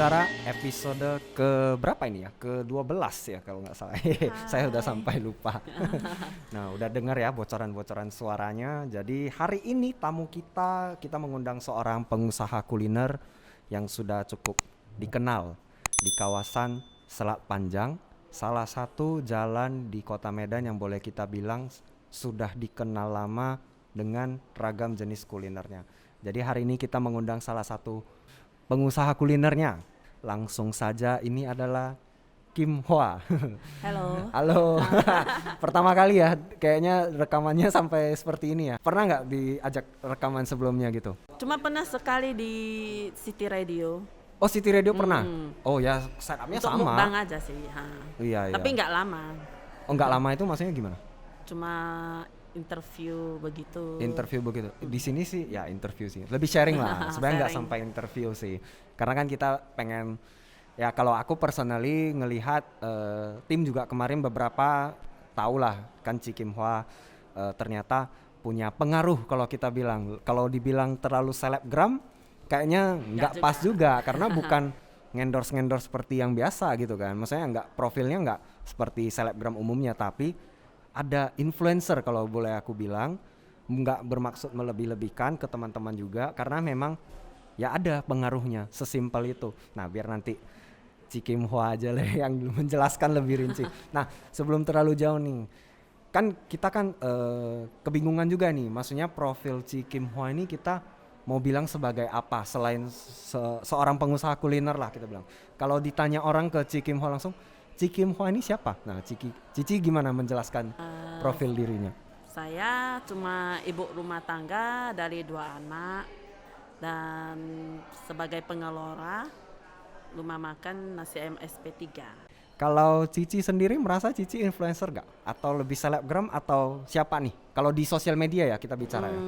Bicara episode ke berapa ini ya? Ke-12 ya kalau nggak salah. Saya udah sampai lupa. Nah, udah dengar ya bocoran-bocoran suaranya. Jadi hari ini tamu kita mengundang seorang pengusaha kuliner yang sudah cukup dikenal di kawasan Selat Panjang, salah satu jalan di Kota Medan yang boleh kita bilang sudah dikenal lama dengan ragam jenis kulinernya. Jadi hari ini kita mengundang salah satu pengusaha kulinernya. Langsung saja, ini adalah Kim Hwa. Halo. Halo. Pertama kali ya kayaknya rekamannya sampai seperti ini ya. Pernah nggak diajak rekaman sebelumnya gitu? Cuma pernah sekali di City Radio. Oh, City Radio pernah? Oh ya, setupnya Untuk sama. mukbang aja sih. Iya. Tapi nggak lama. Oh, nggak lama itu maksudnya gimana? Cuma interview begitu. Interview begitu. Di sini sih ya interview sih. Lebih sharing lah. Sebenarnya nggak Sharing. sampai interview sih. Karena kan kita pengen ya, kalau aku personally ngelihat tim juga kemarin beberapa tahu lah kan Kim Hwa ternyata punya pengaruh. Kalau kita bilang, kalau dibilang terlalu selebgram kayaknya nggak pas juga karena bukan ngendorse seperti yang biasa gitu kan. Maksudnya nggak, profilnya nggak seperti selebgram umumnya, tapi ada influencer kalau boleh aku bilang. Nggak bermaksud melebih-lebihkan ke teman-teman juga, karena memang ya ada pengaruhnya, sesimpel itu. Nah, biar nanti Kim Hwa aja lah yang menjelaskan lebih rinci. Nah, sebelum terlalu jauh nih, kan kita kan kebingungan juga nih, maksudnya profil Kim Hwa ini kita mau bilang sebagai apa selain seorang pengusaha kuliner lah kita bilang. Kalau ditanya orang ke Kim Hwa langsung, Kim Hwa ini siapa? Nah, Cici gimana menjelaskan profil dirinya? Saya cuma ibu rumah tangga dari 2 anak dan sebagai pengelola rumah makan nasi ayam SP3. Kalau Cici sendiri merasa Cici influencer gak? Atau lebih selebgram atau siapa nih? Kalau di sosial media ya kita bicara ya.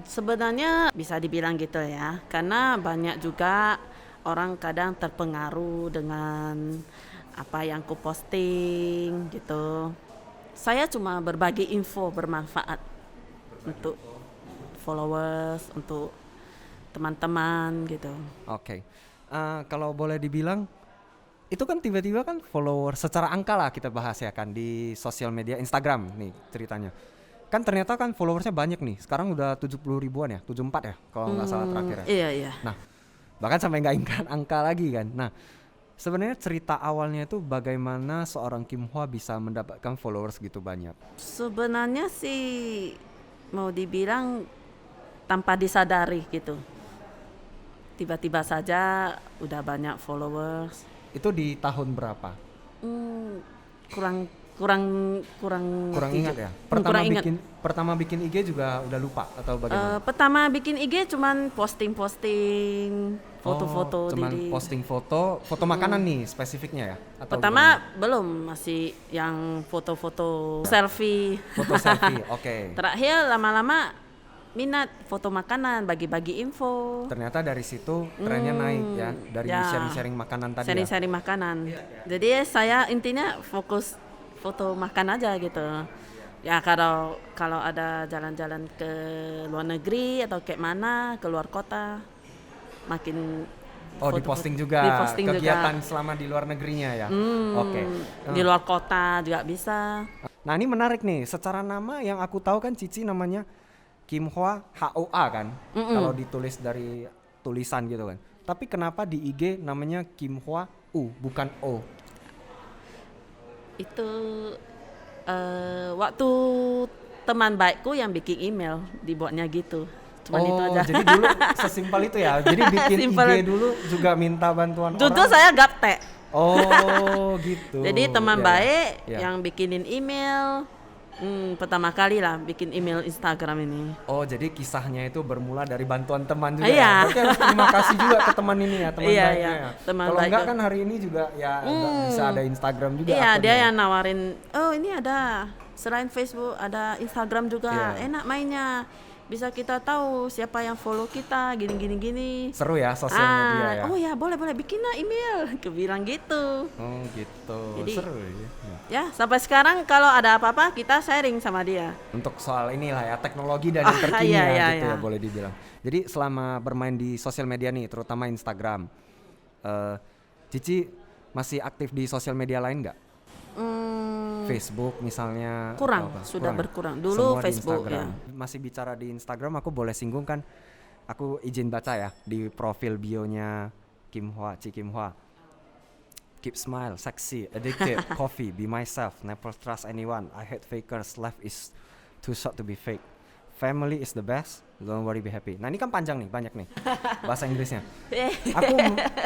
Sebenarnya bisa dibilang gitu ya, karena banyak juga orang kadang terpengaruh dengan apa yang ku posting gitu. Saya cuma berbagi info bermanfaat untuk followers, untuk teman-teman gitu. Oke. Kalau boleh dibilang, itu kan tiba-tiba kan follower secara angka lah kita bahas ya kan di sosial media Instagram nih ceritanya. Kan ternyata kan followersnya banyak nih. Sekarang udah 70 ribuan ya, 74 ya kalau nggak salah terakhir ya. Iya. Nah, bahkan sampai nggak ingat angka lagi kan. Nah, sebenarnya cerita awalnya itu bagaimana seorang Kim Hwa bisa mendapatkan followers gitu banyak? Sebenarnya sih mau dibilang tanpa disadari gitu. Tiba-tiba saja udah banyak followers. Itu di tahun berapa? Kurang Ingat ya. Pertama bikin IG juga udah lupa atau bagaimana? Pertama bikin IG cuman posting foto-foto cuman diri. posting foto makanan nih spesifiknya ya? Atau Pertama belum, masih yang foto-foto selfie. foto selfie, oke. Terakhir lama-lama minat foto makanan, bagi-bagi info. Ternyata dari situ trennya naik ya, dari sharing-sharing makanan tadi Sharing-sharing makanan. Jadi saya intinya fokus foto makan aja gitu. Ya kalau ada jalan-jalan ke luar negeri atau kayak mana, ke luar kota, makin diposting juga diposting kegiatan juga. selama di luar negerinya ya. Oke. Di luar kota juga bisa. Nah, ini menarik nih, secara nama yang aku tahu kan Cici namanya Kim Hwa HOA kan, kalau ditulis dari tulisan gitu kan. Tapi kenapa di IG namanya Kim Hwa U bukan O? Itu waktu teman baikku yang bikin email dibuatnya gitu. Cuman itu aja. Jadi dulu sesimpel itu ya. Jadi bikin Simpel. IG dulu juga minta bantuan Itu orang. saya gaptek. Oh, gitu. Jadi teman Ya, baik ya. yang bikinin email. Pertama kali lah bikin email Instagram ini. Oh, jadi kisahnya itu bermula dari bantuan teman juga. Iya. Ya? Berarti harus terima kasih juga ke teman ini ya, teman Iya, baiknya iya. ya. Teman Kalau baik enggak juga. kan hari ini juga ya nggak bisa ada Instagram juga. Iya, akunnya. dia yang nawarin, oh ini ada selain Facebook ada Instagram juga, Iya. enak mainnya. Bisa kita tahu siapa yang follow kita, gini. Seru ya sosial media ya. Oh ya, boleh bikin lah email. Kebilang gitu. Oh, gitu. Jadi- Seru ya. Ya, sampai sekarang kalau ada apa-apa kita sharing sama dia. Untuk soal inilah ya, teknologi dan yang terkini iya, ya, iya, gitu iya. ya boleh dibilang. Jadi selama bermain di sosial media nih, terutama Instagram, Cici masih aktif di sosial media lain nggak? Hmm, Facebook misalnya? kurang, atau apa? sudah Kurang ya? berkurang. Dulu Semua di Facebook Instagram. ya. Masih bicara di Instagram, aku boleh singgung kan? Aku izin baca ya di profil bionya Kim Hwa, Ci Kim Hwa. Keep smile, sexy, addicted, coffee, be myself, never trust anyone. I hate fakers, life is too short to be fake. Family is the best, don't worry, be happy. Nah ini kan panjang nih, banyak nih bahasa Inggrisnya.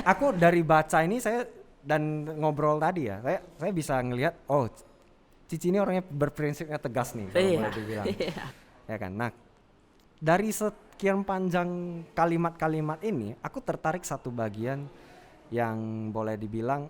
Aku dari baca ini saya dan ngobrol tadi ya, saya bisa ngelihat, oh Cici ini orangnya berprinsipnya tegas nih, kalau boleh dibilang. Ya kan. Nah dari sekian panjang kalimat-kalimat ini, aku tertarik satu bagian yang boleh dibilang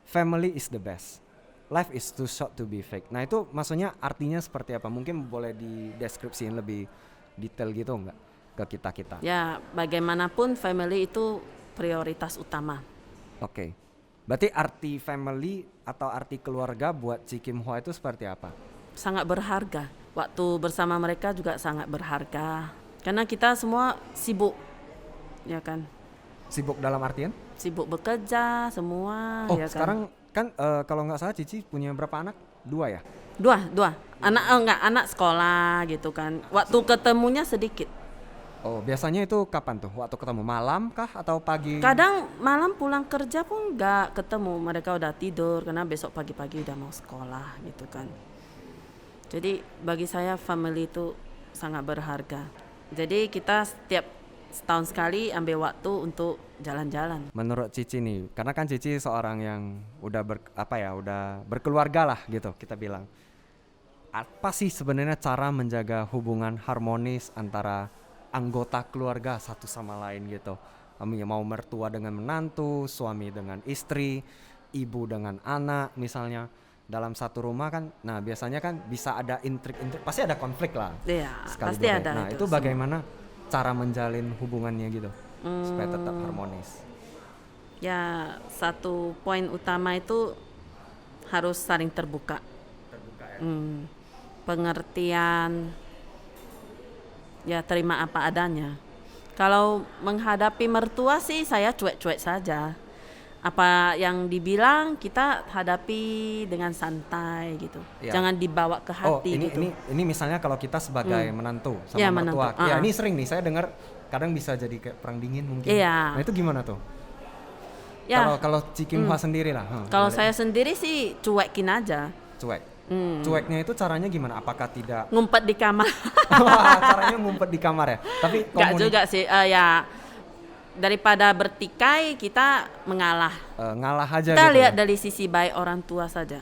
family is the best, life is too short to be fake. Nah itu maksudnya artinya seperti apa? Mungkin boleh dideskripsiin lebih detail gitu nggak ke kita? Ya, bagaimanapun family itu prioritas utama. Oke. Berarti arti family atau arti keluarga buat Ci Kim Hwa itu seperti apa? Sangat berharga. Waktu bersama mereka juga sangat berharga. Karena kita semua sibuk, ya kan? Sibuk dalam artian? Sibuk bekerja semua. Oh ya sekarang kan kalau nggak salah Cici punya berapa anak? 2 ya? Dua. Anak sekolah gitu kan. Waktu ketemunya sedikit. Oh biasanya itu kapan tuh? Waktu ketemu malam kah atau pagi? Kadang malam pulang kerja pun nggak ketemu. Mereka udah tidur karena besok pagi-pagi udah mau sekolah gitu kan. Jadi bagi saya family itu sangat berharga. Jadi kita setiap setahun sekali ambil waktu untuk jalan-jalan. Menurut Cici nih, karena kan Cici seorang yang udah udah berkeluarga lah gitu kita bilang. Apa sih sebenarnya cara menjaga hubungan harmonis antara anggota keluarga satu sama lain gitu? Mau mertua dengan menantu, suami dengan istri, ibu dengan anak misalnya. Dalam satu rumah kan, nah biasanya kan bisa ada intrik-intrik, pasti ada konflik lah. Iya, pasti Dua. ada. Nah itu bagaimana cara menjalin hubungannya gitu supaya tetap harmonis? Ya, satu poin utama itu harus saling terbuka. Pengertian, ya terima apa adanya. Kalau menghadapi mertua sih saya cuek-cuek saja. Apa yang dibilang kita hadapi dengan santai gitu. Ya. Jangan dibawa ke hati gitu. Ini misalnya kalau kita sebagai menantu sama Ya, mertua. menantu. Ya ini sering nih saya dengar kadang bisa jadi kayak perang dingin mungkin. Iya. Nah itu gimana tuh? Ya, Kalau Ci Kim Hwa sendiri lah. kalau saya sendiri sih cuekin aja. Cuek. Cueknya itu caranya gimana? Apakah tidak? Ngumpet di kamar. Wah, caranya ngumpet di kamar ya. Tapi Enggak juga sih. Ya daripada bertikai kita mengalah. Ngalah aja Kita gitu. lihat dari sisi baik orang tua saja.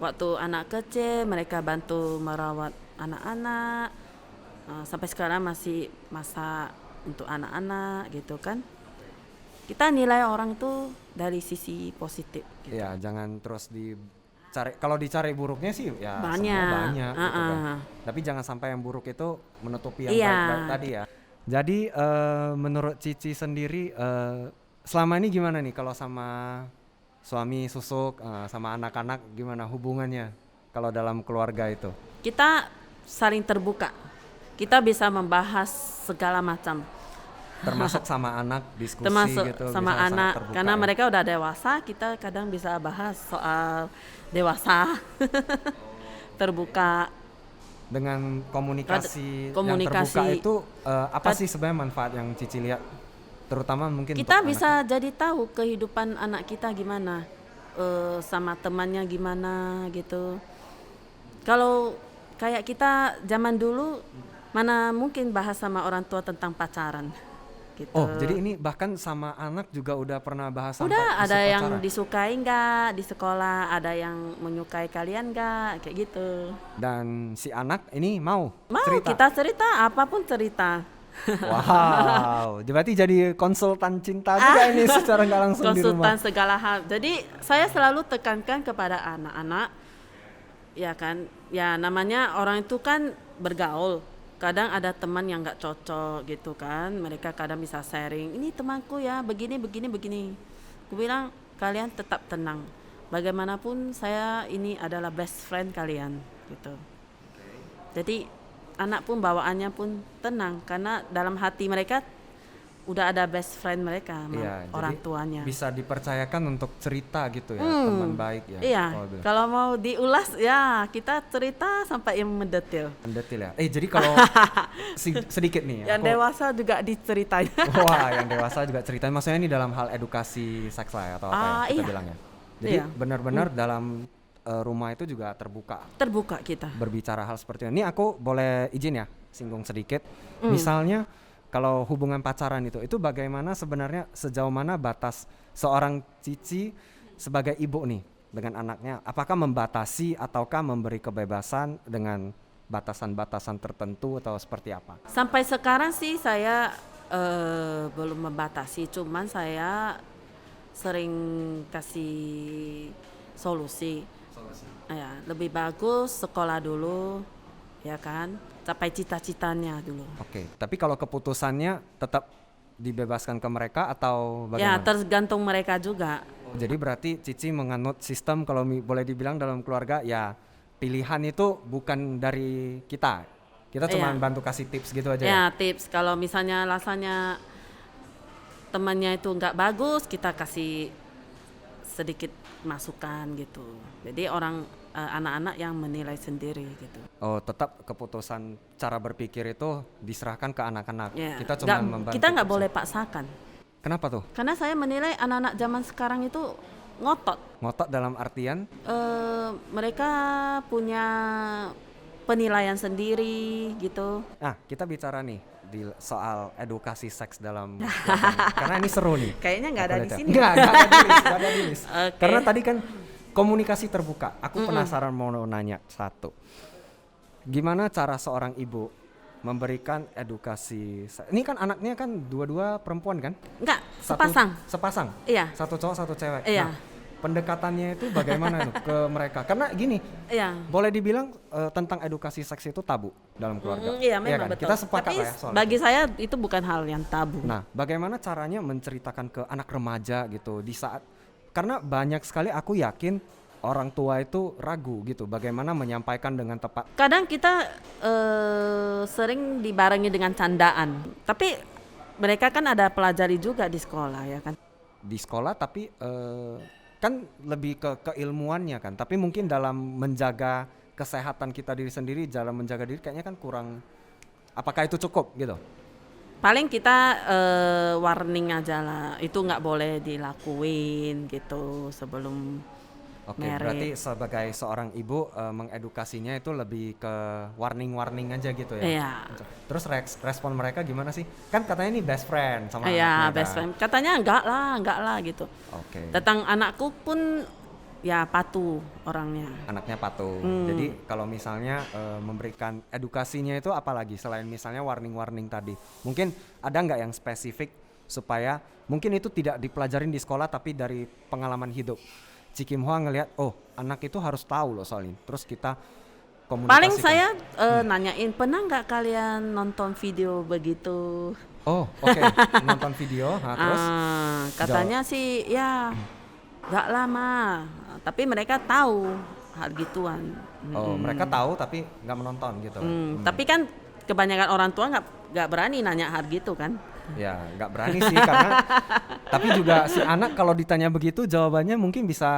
Waktu anak kecil mereka bantu merawat anak-anak. Sampai sekarang masih masa untuk anak-anak gitu kan. Kita nilai orang tuh dari sisi positif gitu. Ya, jangan terus dicari. Kalau dicari buruknya sih ya Banyak. semua banyak gitu kan. Tapi jangan sampai yang buruk itu menutupi yang baik-baik tadi ya. Jadi menurut Cici sendiri selama ini gimana nih kalau sama suami Susuk sama anak-anak gimana hubungannya kalau dalam keluarga itu? Kita saling terbuka. Kita bisa membahas segala macam. Termasuk sama anak diskusi Termasuk gitu. sama bisa anak terbuka, karena ya? mereka udah dewasa, kita kadang bisa bahas soal dewasa. Terbuka. Dengan komunikasi yang Komunikasi. terbuka itu apa sih sebenarnya manfaat yang Cici lihat terutama mungkin Kita untuk bisa anak? jadi tahu kehidupan anak kita gimana, sama temannya gimana gitu. Kalau kayak kita zaman dulu mana mungkin bahas sama orang tua tentang pacaran gitu. Oh jadi ini bahkan sama anak juga udah pernah bahas sampai Udah isu ada yang pacaran? disukai nggak di sekolah, ada yang menyukai kalian nggak, kayak gitu. Dan si anak ini mau cerita? Kita cerita, apapun cerita. Wow, berarti jadi konsultan cinta juga ini secara nggak langsung di Konsultan rumah. segala hal. Jadi saya selalu tekankan kepada anak-anak, ya kan, ya namanya orang itu kan bergaul. Kadang ada teman yang nggak cocok gitu kan, mereka kadang bisa sharing, ini temanku ya begini. Aku bilang kalian tetap tenang. Bagaimanapun saya ini adalah best friend kalian gitu. Jadi anak pun bawaannya pun tenang karena dalam hati mereka udah ada best friend mereka sama Iya, orang jadi tuanya. bisa dipercayakan untuk cerita gitu ya, teman baik ya. Iya, kalau bilang. kalau mau diulas ya kita cerita sampai yang mendetil. Mendetil ya. Jadi kalau sedikit nih, Yang dewasa juga diceritain. wah, yang dewasa juga ceritain. Maksudnya ini dalam hal edukasi seks lah ya, atau apa ya kita Iya. bilangnya. Jadi Iya. benar-benar dalam rumah itu juga terbuka Terbuka kita. berbicara hal seperti ini. Aku boleh izin ya, singgung sedikit. Misalnya kalau hubungan pacaran itu bagaimana sebenarnya, sejauh mana batas seorang Cici sebagai ibu nih dengan anaknya? Apakah membatasi ataukah memberi kebebasan dengan batasan-batasan tertentu atau seperti apa? Sampai sekarang sih saya belum membatasi, cuman saya sering kasih solusi. Ya, lebih bagus sekolah dulu, ya kan, capai cita-citanya dulu. Oke, tapi kalau keputusannya tetap dibebaskan ke mereka atau Ya, bagaimana? tergantung mereka juga. Jadi berarti Cici menganut sistem, kalau boleh dibilang dalam keluarga ya, pilihan itu bukan dari kita. Kita cuma Iya. bantu kasih tips gitu aja ya. Ya, tips kalau misalnya rasanya temannya itu nggak bagus, kita kasih sedikit masukan gitu. Jadi anak-anak yang menilai sendiri gitu. Oh, tetap keputusan cara berpikir itu diserahkan ke anak-anak. Ya, Kita cuma membantu. kita nggak tips. boleh paksakan. Kenapa tuh? Karena saya menilai anak-anak zaman sekarang itu ngotot. Ngotot dalam artian Mereka punya penilaian sendiri gitu. nah, kita bicara nih di soal edukasi seks dalam keluarga. Karena ini seru nih. Kayaknya nggak ada di sini. Nggak ada di list, nggak ada di list. Oke. Karena tadi kan komunikasi terbuka. Aku penasaran mau nanya satu. Gimana cara seorang ibu memberikan edukasi? Ini kan anaknya kan dua-dua perempuan kan? Enggak, sepasang. Sepasang. Iya. Satu cowok, satu cewek. Iya. Nah, pendekatannya itu bagaimana tuh ke mereka? Karena gini, Iya. boleh dibilang tentang edukasi seks itu tabu dalam keluarga. Iya, memang kan? betul. Kita sepakat Tapi lah ya soal bagi itu. saya itu bukan hal yang tabu. Nah, bagaimana caranya menceritakan ke anak remaja gitu di saat, karena banyak sekali aku yakin orang tua itu ragu gitu bagaimana menyampaikan dengan tepat. Kadang kita sering dibarengi dengan candaan. Tapi mereka kan ada pelajari juga di sekolah ya kan. Di sekolah tapi kan lebih ke keilmuannya kan, tapi mungkin dalam menjaga kesehatan kita diri sendiri, dalam menjaga diri kayaknya kan kurang. Apakah itu cukup gitu? Paling kita warning aja lah. Itu nggak boleh dilakuin gitu sebelum Oke, married. berarti sebagai seorang ibu mengedukasinya itu lebih ke warning aja gitu ya. Iya. Terus respon mereka gimana sih? Kan katanya ini best friend sama Iya, anaknya best kan? friend. Katanya enggak lah gitu. Oke. Tentang anakku pun ya patuh orangnya. Anaknya patuh. Jadi kalau misalnya memberikan edukasinya itu apalagi selain misalnya warning-warning tadi, mungkin ada nggak yang spesifik supaya mungkin itu tidak dipelajarin di sekolah tapi dari pengalaman hidup. Cikim Hua ngelihat, oh anak itu harus tahu loh soal ini. Terus kita komunikasikan. Paling saya nanyain, pernah nggak kalian nonton video begitu? Oh oke. Nonton video, nah, terus Katanya sih ya nggak lama, tapi mereka tahu hal gituan. oh mereka tahu tapi nggak menonton gitu. Tapi kan kebanyakan orang tua nggak berani nanya hal gitu kan. Ya nggak berani sih karena tapi juga si anak kalau ditanya begitu jawabannya mungkin bisa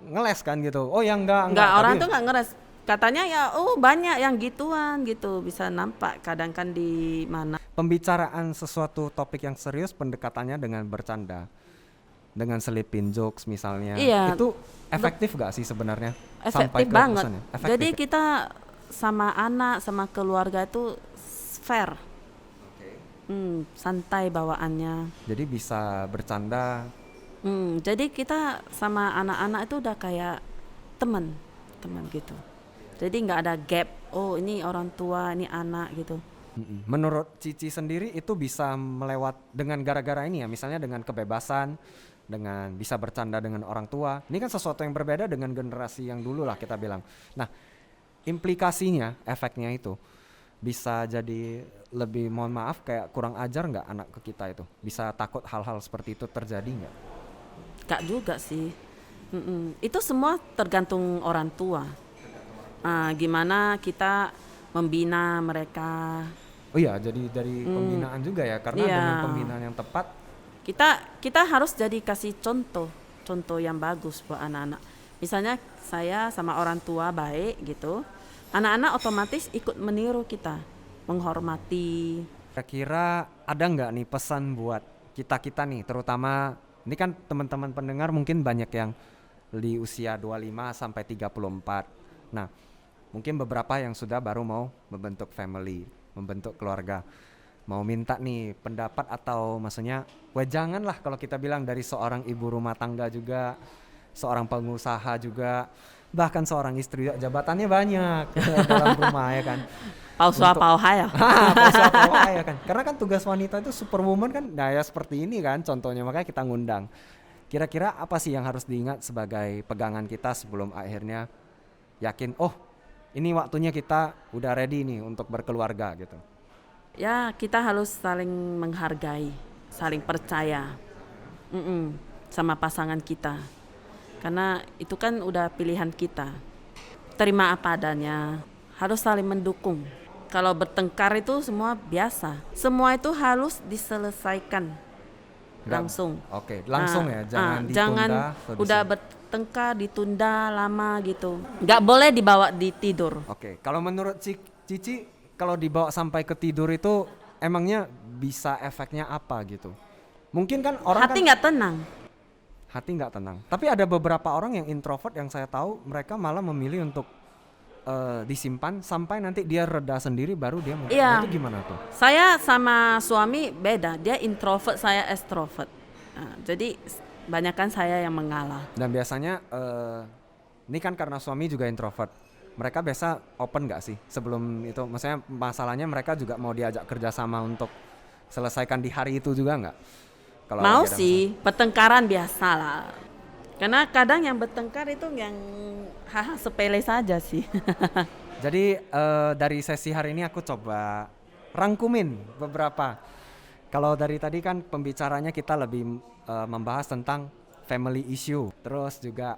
ngeles kan gitu. Oh ya enggak. Nggak, orang tapi tuh nggak ngeres. Katanya ya, banyak yang gituan gitu, bisa nampak kadang kan di mana. pembicaraan sesuatu topik yang serius pendekatannya dengan bercanda, dengan selipin jokes misalnya. Iya. Itu efektif gak sih sebenarnya? Efektif banget. pesannya? Efektif Jadi ya? kita sama anak, sama keluarga itu fair. Santai bawaannya. Jadi bisa bercanda. Jadi kita sama anak-anak itu udah kayak teman gitu. Jadi nggak ada gap. Oh ini orang tua, ini anak gitu. Menurut Cici sendiri itu bisa melewat dengan gara-gara ini ya, misalnya dengan kebebasan, dengan bisa bercanda dengan orang tua. Ini kan sesuatu yang berbeda dengan generasi yang dulu lah kita bilang. Nah, implikasinya, efeknya itu bisa jadi lebih, mohon maaf, kayak kurang ajar nggak anak ke kita itu? Bisa takut hal-hal seperti itu terjadi nggak? Nggak juga sih. Itu semua tergantung orang tua. Gimana kita membina mereka Oh iya, jadi dari pembinaan juga ya, karena Iya. dengan pembinaan yang tepat. Kita harus jadi kasih contoh yang bagus buat anak-anak. Misalnya saya sama orang tua baik gitu, anak-anak otomatis ikut meniru kita, menghormati. Kira-kira ada nggak nih pesan buat kita-kita nih, terutama ini kan teman-teman pendengar mungkin banyak yang di usia 25 sampai 34. Nah, mungkin beberapa yang sudah baru mau membentuk family, membentuk keluarga. Mau minta nih pendapat atau maksudnya, wah janganlah kalau kita bilang dari seorang ibu rumah tangga juga, seorang pengusaha juga, bahkan seorang istri juga, jabatannya banyak dalam rumah ya kan. Pausua Untuk- pauhaya. Apa ya kan? Karena kan tugas wanita itu superwoman kan, nah ya seperti ini kan contohnya, makanya kita ngundang. Kira-kira apa sih yang harus diingat sebagai pegangan kita sebelum akhirnya yakin, oh ini waktunya kita udah ready nih untuk berkeluarga gitu. Ya, kita harus saling menghargai, saling percaya sama pasangan kita. Karena itu kan udah pilihan kita. Terima apa adanya, harus saling mendukung. Kalau bertengkar itu semua biasa. Semua itu harus diselesaikan langsung. Oke, langsung ya, jangan ditunda. Jangan atau udah bertengkar ditunda lama gitu. Nggak boleh dibawa di tidur. Oke, kalau menurut Cici, kalau dibawa sampai ke tidur itu emangnya bisa efeknya apa gitu? Mungkin kan orang Hati kan nggak tenang. hati nggak tenang. Tapi ada beberapa orang yang introvert yang saya tahu mereka malah memilih untuk disimpan sampai nanti dia reda sendiri baru dia mau. Iya. Itu gimana tuh? Saya sama suami beda. Dia introvert, saya extrovert. Nah, jadi banyakkan saya yang mengalah. Dan biasanya ini kan karena suami juga introvert. Mereka biasa open nggak sih sebelum itu? Maksudnya masalahnya mereka juga mau diajak kerjasama untuk selesaikan di hari itu juga nggak? Kalau Mau lagi ada sih, pertengkaran biasa lah. Karena kadang yang bertengkar itu yang hal sepele saja sih. Jadi dari sesi hari ini aku coba rangkumin beberapa. Kalau dari tadi kan pembicaranya kita lebih membahas tentang family issue. Terus juga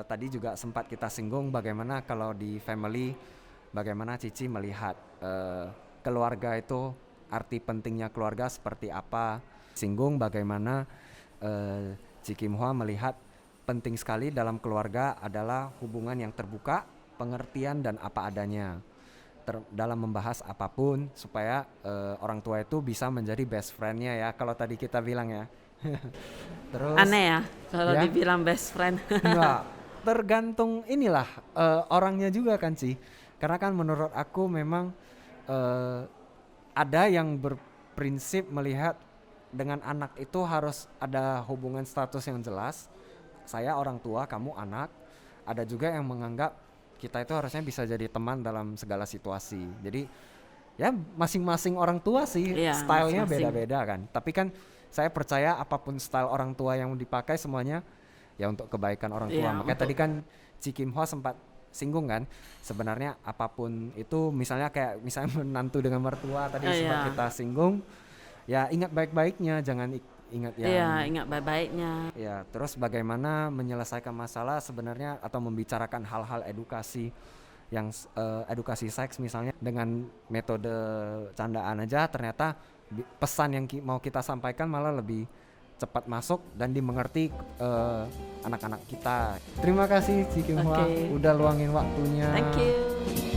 tadi juga sempat kita singgung bagaimana kalau di family, bagaimana Cici melihat keluarga itu, arti pentingnya keluarga seperti apa. Singgung bagaimana Ci Kim Hwa melihat penting sekali dalam keluarga adalah hubungan yang terbuka, pengertian dan apa adanya. Dalam membahas apapun supaya orang tua itu bisa menjadi best friend-nya ya, kalau tadi kita bilang ya. Terus Aneh ya kalau Ya. dibilang best friend. enggak, tergantung inilah orangnya juga kan sih. Karena kan menurut aku memang ada yang berprinsip melihat dengan anak itu harus ada hubungan status yang jelas. Saya orang tua, kamu anak. Ada juga yang menganggap kita itu harusnya bisa jadi teman dalam segala situasi. Jadi ya masing-masing orang tua sih Iya, stylenya masing-masing. beda-beda kan. Tapi kan saya percaya apapun style orang tua yang dipakai semuanya ya untuk kebaikan orang tua. Iya, Makanya tadi kan Ci Kim Hwa sempat singgung kan, sebenarnya apapun itu, misalnya kayak misalnya menantu dengan mertua tadi sempat Iya. kita singgung, ya ingat baik-baiknya, jangan ingat yang Iya, ingat baik-baiknya. ya. Terus bagaimana menyelesaikan masalah sebenarnya atau membicarakan hal-hal edukasi yang edukasi seks misalnya dengan metode candaan aja, ternyata pesan yang mau kita sampaikan malah lebih cepat masuk dan dimengerti anak-anak kita. Terima kasih Ci Kim Hwa Oke. udah luangin waktunya. Thank you.